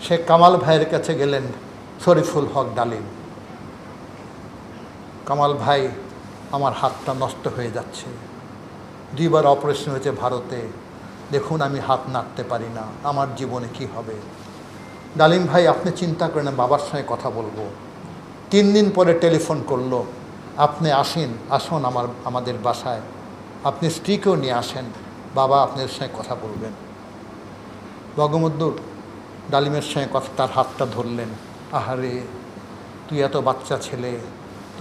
সে কামাল ভাইয়ের কাছে গেলেন, শরীফুল হক ডালিম। কামাল ভাই, আমার হাতটা নষ্ট হয়ে যাচ্ছে, 2বার অপারেশন হয়েছে ভারতে, দেখুন আমি হাত নাড়তে পারি না, আমার জীবনে কি হবে। ডালিম ভাই, আপনি চিন্তা করেন না, বাবার সঙ্গে কথা বলবো। 3 দিন পরে টেলিফোন করলো, আপনি আসুন আমাদের বাসায়, আপনি স্ত্রীকেও নিয়ে আসেন, বাবা আপনার সঙ্গে কথা বলবেন। বঙ্গবন্ধু ডালিমের সঙ্গে কথা, তার হাতটা ধরলেন। আহারে, তুই এত বাচ্চা ছেলে,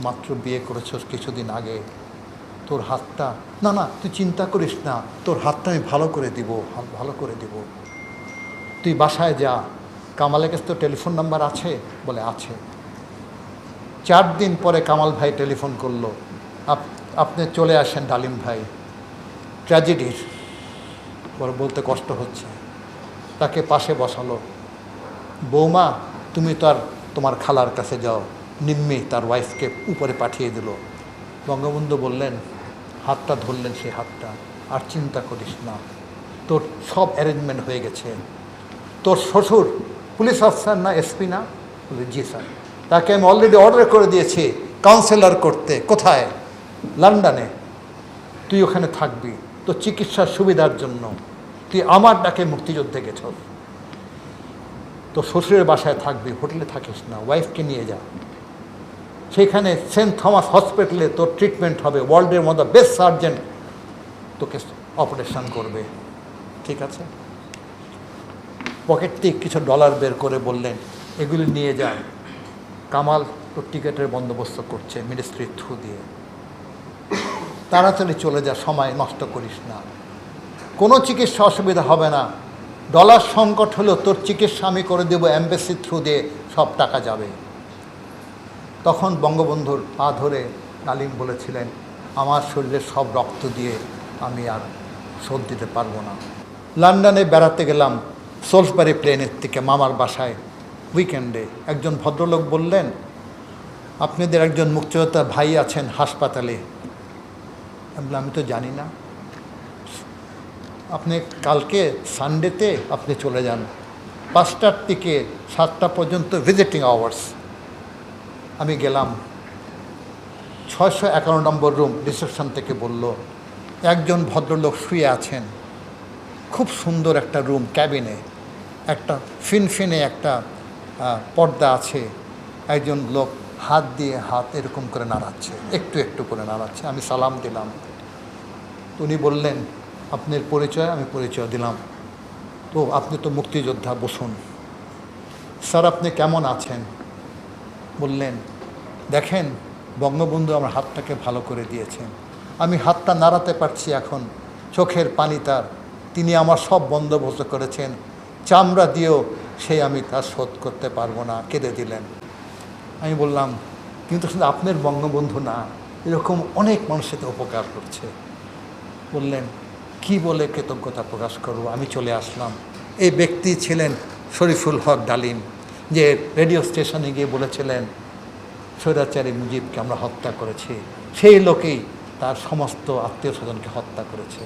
মাত্র বিয়ে করেছস কিছুদিন আগে, তোর হাতটা, না না তুই চিন্তা করিস না, তোর হাতটা আমি ভালো করে দিব। তুই বাসায় যা, কামালের কাছে তো টেলিফোন নাম্বার আছে? বলে আছে। 4 দিন পরে কামাল ভাই টেলিফোন করলো, আপনি চলে আসেন ডালিম ভাই, ট্র্যাজেডির, বলতে কষ্ট হচ্ছে। তাকে পাশে বসালো। বৌমা, তুমি তোমার খালার কাছে যাও। নিম্মি তার ওয়াইফকে উপরে পাঠিয়ে দিল। বঙ্গবন্ধু বললেন, হাতটা ধরলেন, সেই হাতটা, আর চিন্তা করিস না, তোর সব অ্যারেঞ্জমেন্ট হয়ে গেছে। তোর শ্বশুর পুলিশ অফিসার না, এসপি না? বলে জি স্যার। তাকে আমি অলরেডি অর্ডার করে দিয়েছি কাউন্সিলর করতে। কোথায়? লন্ডনে। তুই ওখানে থাকবি তোর চিকিৎসার সুবিধার জন্য। তুই আমার ডাকে মুক্তিযুদ্ধে গেছ, তোর শ্বশুরের বাসায় থাকবি, হোটেলে থাকিস না, ওয়াইফকে নিয়ে যা। সেখানে সেন্ট থমাস হসপিটালে তোর ট্রিটমেন্ট হবে, ওয়ার্ল্ডের মধ্যে বেস্ট সার্জন তোকে অপারেশন করবে, ঠিক আছে? পকেট থেকে কিছু ডলার বের করে বললেন, এগুলি নিয়ে যায়, কামাল তোর টিকিটের বন্দোবস্ত করছে মিনিস্ট্রির থ্রু দিয়ে, তাড়াতাড়ি চলে যা, সময় নষ্ট করিস না, কোনো চিকিৎসা অসুবিধা হবে না, ডলার সংকট হলেও তোর চিকিৎসা আমি করে দেবো, অ্যাম্বাসির থ্রু দিয়ে সব টাকা যাবে। তখন বঙ্গবন্ধুর পা ধরে ডালিম বলেছিলেন, আমার শরীরের সব রক্ত দিয়ে আমি আর শোধ দিতে পারবো না। লন্ডনে বেড়াতে গেলাম সোলসবারি প্লেনের থেকে মামার বাসায় উইকেন্ডে। একজন ভদ্রলোক বললেন, আপনাদের একজন মুক্তিযোদ্ধা ভাই আছেন হাসপাতালে। আমি তো জানি না। আপনি কালকে সানডেতে আপনি চলে যান, 5টার থেকে 7টা পর্যন্ত ভিজিটিং আওয়ার্স। আমি গেলাম, 651 নম্বর রুম, রিসেপশন থেকে বলল, একজন ভদ্রলোক শুয়ে আছেন, খুব সুন্দর একটা রুম, ক্যাবিনে একটা ফিনফিনে একটা পর্দা আছে, একজন লোক হাত দিয়ে হাত এরকম করে নাড়াচ্ছে, একটু একটু করে নাড়াচ্ছে। আমি সালাম দিলাম। উনি বললেন, আপনার পরিচয়? আমি পরিচয় দিলাম। তো আপনি তো মুক্তিযোদ্ধা, বসুন। স্যার আপনি কেমন আছেন? বললেন, দেখেন বঙ্গবন্ধু আমার হাতটাকে ভালো করে দিয়েছেন, আমি হাতটা নাড়াতে পারছি এখন, চোখের পানি তার, তিনি আমার সব বন্দোবস্ত করেছেন, চামড়া দিয়েও আমি তার শোধ করতে পারবো না। কেঁদে দিলেন। আমি বললাম, কিন্তু শুধু আপনার বঙ্গবন্ধু না, এরকম অনেক মানুষের উপকার করছে। বললেন, কি বলে কৃতজ্ঞতা প্রকাশ করব? আমি চলে আসলাম। এই ব্যক্তি ছিলেন শরীফুল হক ডালিম, যে রেডিও স্টেশনে গিয়ে বলেছিলেন স্বৈরাচারী মুজিবকে আমরা হত্যা করেছি। সেই লোকেই তার সমস্ত আত্মীয় স্বজনকে হত্যা করেছে।